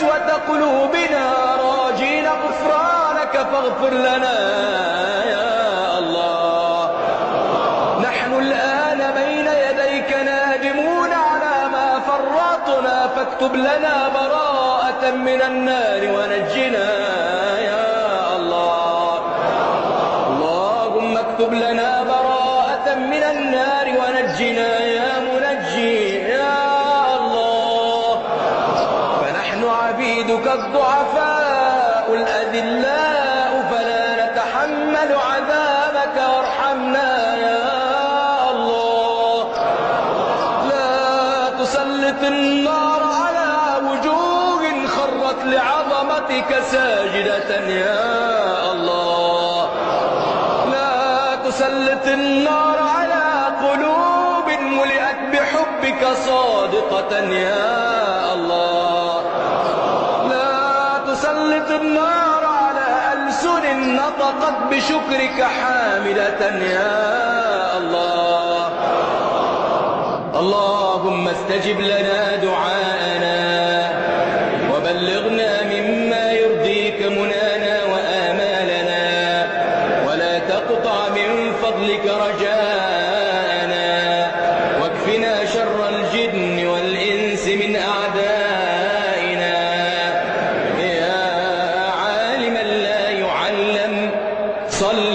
قسوة قلوبنا راجين غفرانك فاغفر لنا يا الله. نحن الآن بين يديك نادمون على ما فرطنا، فاكتب لنا براءة من النار ونجنا يا الله. اللهم اكتب لنا براءة من النار ونجنا يا منجي يا الله. فنحن عبيدك الضعفاء الأذلاء فلا نتحمل عذابك، وارحمنا يا الله. لا تسلط النار على وجوه خرت لعظمتك ساجدة يا الله. لا تسلط النار على قلوب ملئت بحبك صادقة يا الله. لا تسلط النار على ألسن نطقت بشكرك حامدة يا الله. اللهم استجب لنا دعاءنا وبلغنا مما يرضيك منانا وآمالنا، ولا تقطع من فضلك رجاءنا، واكفنا شر الجن والإنس من أعدائنا. يا عالما لا يعلم صل